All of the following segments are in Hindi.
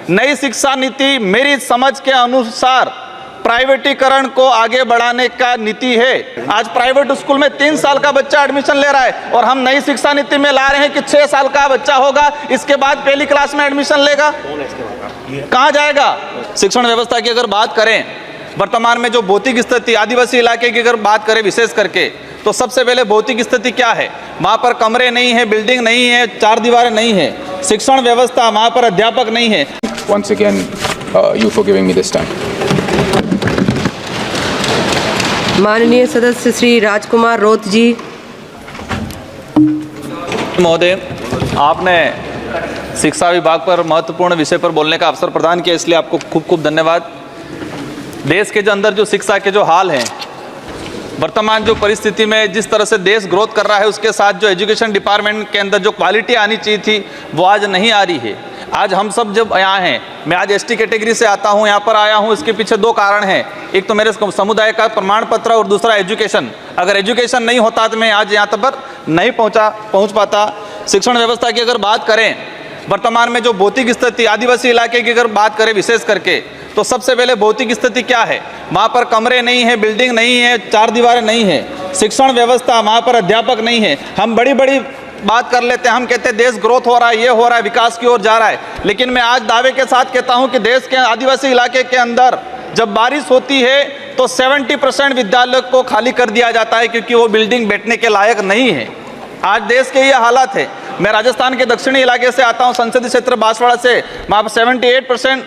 नई शिक्षा नीति मेरी समझ के अनुसार प्राइवेटीकरण को आगे बढ़ाने का नीति है। आज प्राइवेट स्कूल में 3 साल का बच्चा एडमिशन ले रहा है और हम नई शिक्षा नीति में ला रहे हैं कि 6 साल का बच्चा होगा, इसके बाद पहली क्लास में एडमिशन लेगा। कहाँ जाएगा? शिक्षण व्यवस्था की अगर बात करें, वर्तमान में जो भौतिक स्थिति आदिवासी इलाके की अगर बात करें विशेष करके, तो सबसे पहले भौतिक स्थिति क्या है? वहाँ पर कमरे नहीं है, बिल्डिंग नहीं है, 4 दीवारें नहीं है, शिक्षण व्यवस्था, वहाँ पर अध्यापक नहीं है। Once again, you for giving me this time. माननीय सदस्य श्री राजकुमार रोत जी। महोदय, आपने शिक्षा विभाग पर महत्वपूर्ण विषय पर बोलने का अवसर प्रदान किया, इसलिए आपको खूब खूब धन्यवाद। देश के जो अंदर जो शिक्षा के जो हाल हैं, वर्तमान जो परिस्थिति में जिस तरह से देश ग्रोथ कर रहा है, उसके साथ जो एजुकेशन डिपार्टमेंट के अंदर जो क्वालिटी आनी चाहिए थी वो आज नहीं आ रही है। आज हम सब जब यहाँ हैं, मैं आज एसटी कैटेगरी से आता हूँ, यहाँ पर आया हूँ, इसके पीछे 2 कारण हैं। एक तो मेरे समुदाय का प्रमाण पत्र और दूसरा एजुकेशन। अगर एजुकेशन नहीं होता तो मैं आज यहाँ तक नहीं पहुँच पाता। शिक्षण व्यवस्था की अगर बात करें, वर्तमान में जो भौतिक स्थिति आदिवासी इलाके की अगर बात करें विशेष करके, तो सबसे पहले भौतिक स्थिति क्या है? वहाँ पर कमरे नहीं है, बिल्डिंग नहीं है, 4 दीवारें नहीं है, शिक्षण व्यवस्था, वहाँ पर अध्यापक नहीं है। हम बड़ी बड़ी बात कर लेते हैं, हम कहते हैं देश ग्रोथ हो रहा है, ये हो रहा है, विकास की ओर जा रहा है, लेकिन मैं आज दावे के साथ कहता हूँ कि देश के आदिवासी इलाके के अंदर जब बारिश होती है तो 70% विद्यालय को खाली कर दिया जाता है क्योंकि वो बिल्डिंग बैठने के लायक नहीं है। आज देश के ये हालात है। मैं राजस्थान के दक्षिणी इलाके से आता हूँ, संसदीय क्षेत्र बांसवाड़ा से, वहाँ पर 78%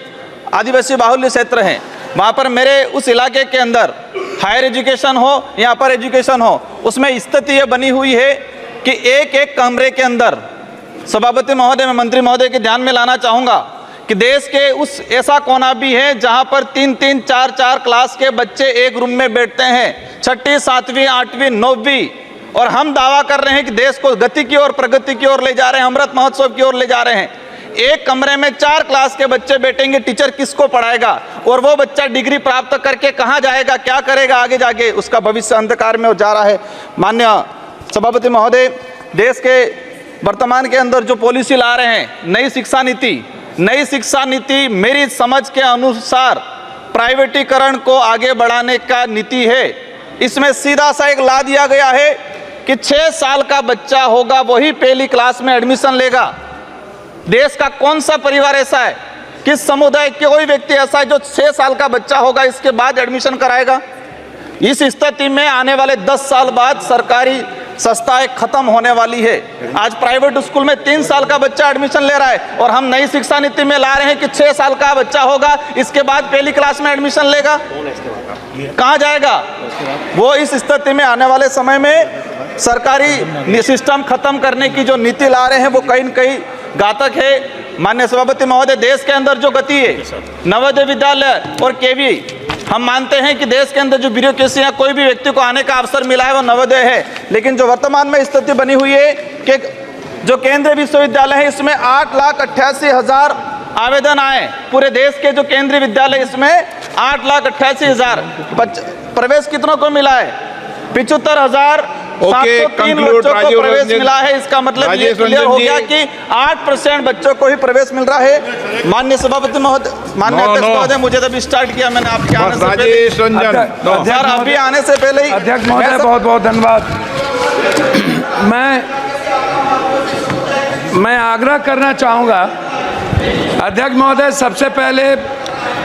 आदिवासी बाहुल्य क्षेत्र हैं। वहाँ पर मेरे उस इलाके के अंदर हायर एजुकेशन हो या अपर एजुकेशन हो, उसमें स्थिति ये बनी हुई है कि एक एक कमरे के अंदर, सभापति महोदय, मैं मंत्री महोदय के ध्यान में लाना चाहूँगा कि देश के उस ऐसा कोना भी है जहाँ पर 3-3, 4-4 क्लास के बच्चे एक रूम में बैठते हैं, 6वीं, 7वीं, 8वीं, 9वीं, और हम दावा कर रहे हैं कि देश को गति की ओर, प्रगति की ओर ले जा रहे हैं, अमृत महोत्सव की ओर ले जा रहे हैं। एक कमरे में 4 क्लास के बच्चे बैठेंगे, टीचर किसको पढ़ाएगा? और वो बच्चा डिग्री प्राप्त करके कहाँ जाएगा, क्या करेगा आगे जाके? उसका भविष्य अंधकार में जा रहा है। माननीय सभापति महोदय, देश के वर्तमान के अंदर जो पॉलिसी ला रहे हैं, नई शिक्षा नीति मेरी समझ के अनुसार प्राइवेटीकरण को आगे बढ़ाने का नीति है। इसमें सीधा सा एक ला दिया गया है कि 6 साल का बच्चा होगा वही पहली क्लास में एडमिशन लेगा। देश का कौन सा परिवार ऐसा है, किस समुदाय कोई व्यक्ति ऐसा है जो 6 साल का बच्चा होगा इसके बाद एडमिशन कराएगा? इस स्थिति में आने वाले 10 साल बाद सरकारी संस्थाएं खत्म होने वाली है। आज प्राइवेट स्कूल में 3 साल का बच्चा एडमिशन ले रहा है और हम नई शिक्षा नीति में ला रहे हैं कि 6 साल का बच्चा होगा, इसके बाद पहली क्लास में एडमिशन लेगा। कहाँ जाएगा वो? इस स्थिति में आने वाले समय में सरकारी सिस्टम खत्म करने की जो नीति ला रहे हैं वो कहीं न कहीं घातक है। माननीय सभापति महोदय, देश के अंदर जो गति है, नवोदय विद्यालय और केवी, हम मानते हैं कि देश के अंदर जो ब्यूरोक्रेसी है, कोई भी व्यक्ति को आने का अवसर मिला है वो नवोदय है, लेकिन जो वर्तमान में स्थिति बनी हुई है कि जो केंद्रीय विश्वविद्यालय है इसमें 8,88,000 आवेदन आए। पूरे देश के जो केंद्रीय विद्यालय इसमें 8,88,000, प्रवेश कितनों को मिला है? 75,703 बच्चों को प्रवेश मिला है। इसका मतलब ये क्लियर हो गया कि 8% बच्चों को ही प्रवेश मिल रहा है। माननीय सभापति महोदय, माननीय अध्यक्ष महोदय, मुझे तब स्टार्ट किया मैंने आपके आने से पहले, सर अभी आने से पहले ही। अध्यक्ष महोदय बहुत बहुत धन्यवाद। मैं आग्रह करना चाहूँगा अध्यक्ष महोदय, सबसे पहले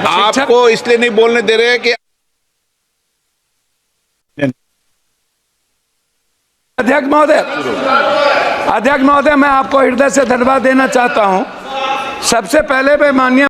आपको इसलिए नहीं बोलने दे रहे कि अध्यक्ष महोदय मैं आपको हृदय से धन्यवाद देना चाहता हूं। सबसे पहले मैं माननीय